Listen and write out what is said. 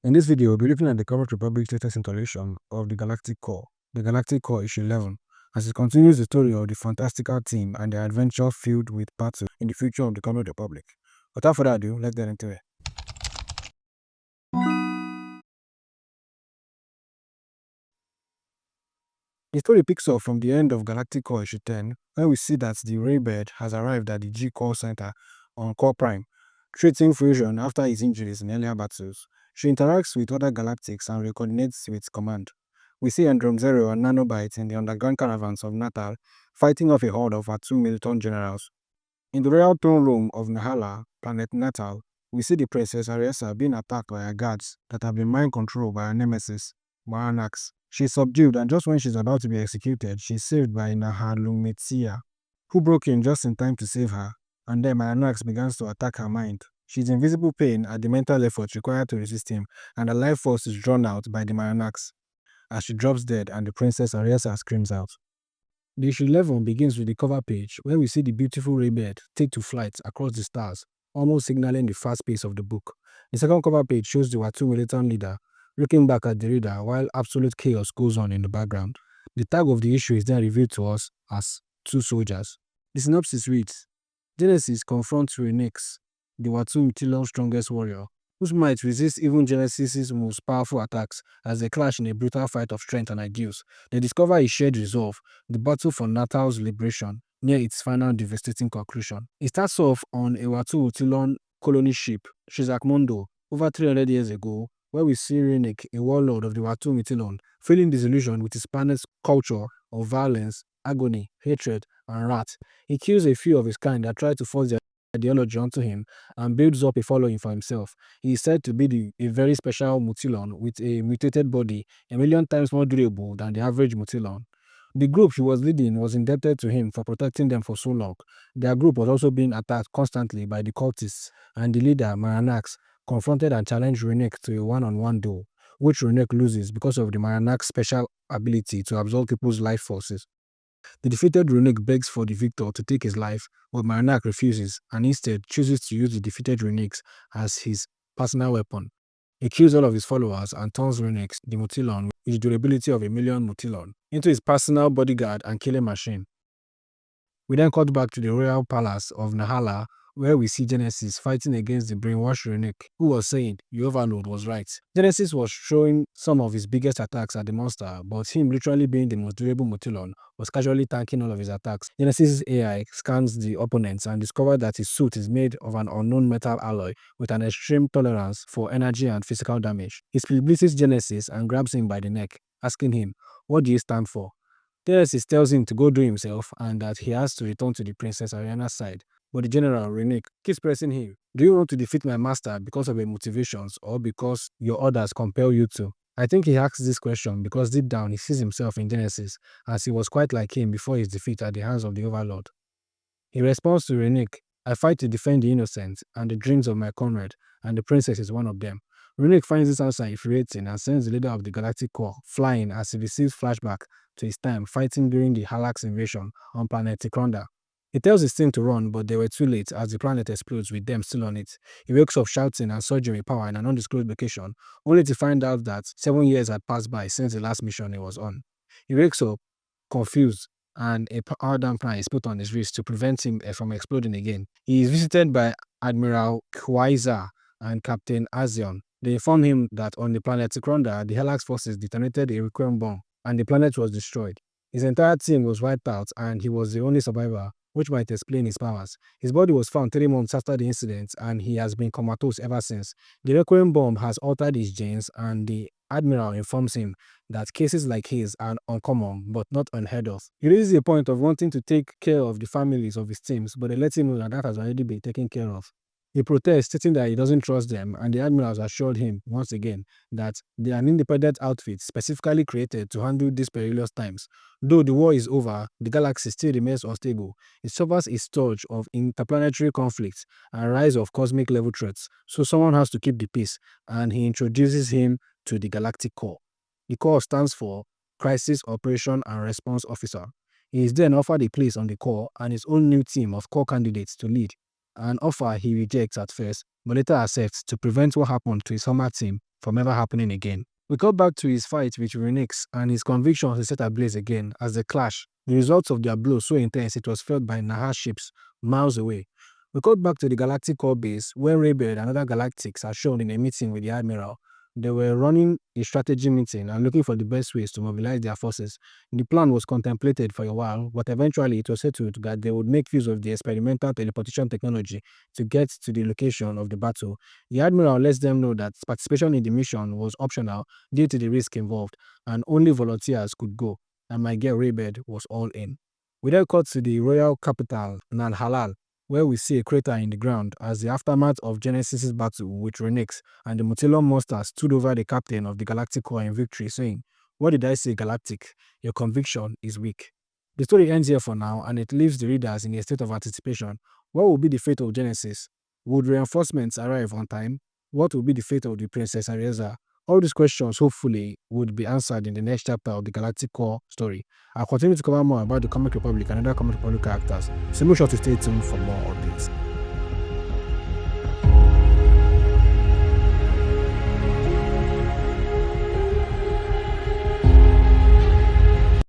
In this video, we'll be looking at the current Republic's latest installation of the Galactic Core, the Galactic Core issue 11, as it continues the story of the fantastical team and their adventure filled with battle in the future of the current Republic. Without further ado, let's get into it. The story picks up from the end of Galactic Core issue 10, where we see that the Raybird has arrived at the G-Core Center on Core Prime, treating Fusion after his injuries in earlier battles. She interacts with other galactics and coordinates with command. We see Androm Zero and Nanobite in the underground caravans of Natal, fighting off a horde of Watu Mutilon generals. In the royal throne room of Nahala, planet Natal, we see the Princess Ariessa being attacked by her guards that have been mind-controlled by her nemesis, Runieks. She's subdued, and just when she's about to be executed, she's saved by Nahalumetia, who broke in just in time to save her, and then Runieks begins to attack her mind. She's in visible pain at the mental effort required to resist him, and her life force is drawn out by the Runieks as she drops dead and the Princess Ariessa screams out. The issue 11 begins with the cover page, where we see the beautiful Raybird take to flight across the stars, almost signaling the fast pace of the book. The second cover page shows the Watu Mutilon leader looking back at the reader while absolute chaos goes on in the background. The tag of the issue is then revealed to us as two soldiers. The synopsis reads, Genesis confronts Runieks, the Watu Mutilon's strongest warrior, whose might resists even Genesis's most powerful attacks as they clash in a brutal fight of strength and ideals. They discover a shared resolve, the battle for Natal's liberation, near its final devastating conclusion. It starts off on a Watu Mutilon colony ship, Syzak Modul, over 300 years ago, where we see Runieks, a warlord of the Watu Mutilon, feeling disillusioned with his planet's culture of violence, agony, hatred, and wrath. He kills a few of his kind that try to force their ideology onto him and builds up a following for himself. He is said to be a very special Mutilon with a mutated body, a million times more durable than the average Mutilon. The group he was leading was indebted to him for protecting them for so long. Their group was also being attacked constantly by the cultists, and the leader, Runieks, confronted and challenged Runieks to a one-on-one duel, which Runieks loses because of the Runieks' special ability to absorb people's life forces. The defeated Runieks begs for the victor to take his life, but Runieks refuses and instead chooses to use the defeated Runieks as his personal weapon. He kills all of his followers and turns Runieks, the Mutilon, with the durability of a million Mutilon, into his personal bodyguard and killing machine. We then cut back to the royal palace of Nahala, where we see Genesis fighting against the brainwashed Runieks, who was saying your overlord was right. Genesis was showing some of his biggest attacks at the monster, but him literally being the most durable Mutilon was casually tanking all of his attacks. Genesis' AI scans the opponents and discovers that his suit is made of an unknown metal alloy with an extreme tolerance for energy and physical damage. He split Genesis and grabs him by the neck, asking him, "What do you stand for?" Genesis tells him to go do himself and that he has to return to the Princess Ariana's side. But the general, Runieks, keeps pressing him. Do you want to defeat my master because of your motivations or because your orders compel you to? I think he asks this question because deep down he sees himself in Genesis, as he was quite like him before his defeat at the hands of the Overlord. He responds to Runieks, I fight to defend the innocent and the dreams of my comrade, and the princess is one of them. Runieks finds this answer infuriating and sends the leader of the Galactic Core flying as he receives flashback to his time fighting during the Halax invasion on planet Tikronda. He tells his team to run, but they were too late as the planet explodes with them still on it. He wakes up shouting and surging with power in an undisclosed location, only to find out that 7 years had passed by since the last mission he was on. He wakes up confused, and a power dampener is put on his wrist to prevent him from exploding again. He is visited by Admiral Kwaiza and Captain Azion. They inform him that on the planet Tikronda, the Halax forces detonated a Requiem bomb, and the planet was destroyed. His entire team was wiped out, and he was the only survivor, which might explain his powers. His body was found 3 months after the incident, and he has been comatose ever since. The Requiem bomb has altered his genes, and the Admiral informs him that cases like his are uncommon, but not unheard of. He raises the point of wanting to take care of the families of his teams, but they let him know that that has already been taken care of. He protests, stating that he doesn't trust them, and the admirals assured him, once again, that they are an independent outfit specifically created to handle these perilous times. Though the war is over, the galaxy still remains unstable. It suffers a surge of interplanetary conflicts and rise of cosmic level threats, so someone has to keep the peace, and he introduces him to the Galactic Core. The Core stands for Crisis Operation and Response Officer. He is then offered a place on the Core and his own new team of core candidates to lead, an offer he rejects at first, but later accepts to prevent what happened to his former team from ever happening again. We got back to his fight with Runieks and his conviction was set ablaze again as they clash. The results of their blow so intense it was felt by Nahar ships miles away. We got back to the Galactic Core base where Raybird and other Galactics are shown in a meeting with the Admiral. They were running a strategy meeting and looking for the best ways to mobilize their forces. The plan was contemplated for a while, but eventually it was settled that they would make use of the experimental teleportation technology to get to the location of the battle. The Admiral lets them know that participation in the mission was optional due to the risk involved, and only volunteers could go, and my girl Raybird was all in. We then cut to the royal capital, Nal-Halal, where we see a crater in the ground as the aftermath of Genesis' battle with Runieks and the Mutilon monster stood over the captain of the Galactic Core in victory, saying, "What did I say, Galactic? Your conviction is weak." The story ends here for now, and it leaves the readers in a state of anticipation. What will be the fate of Genesis? Would reinforcements arrive on time? What will be the fate of the Princess Arieza? All these questions, hopefully, would be answered in the next chapter of the Galactic Core story. I'll continue to cover more about the Comic Republic and other Comic Republic characters, so make sure to stay tuned for more updates.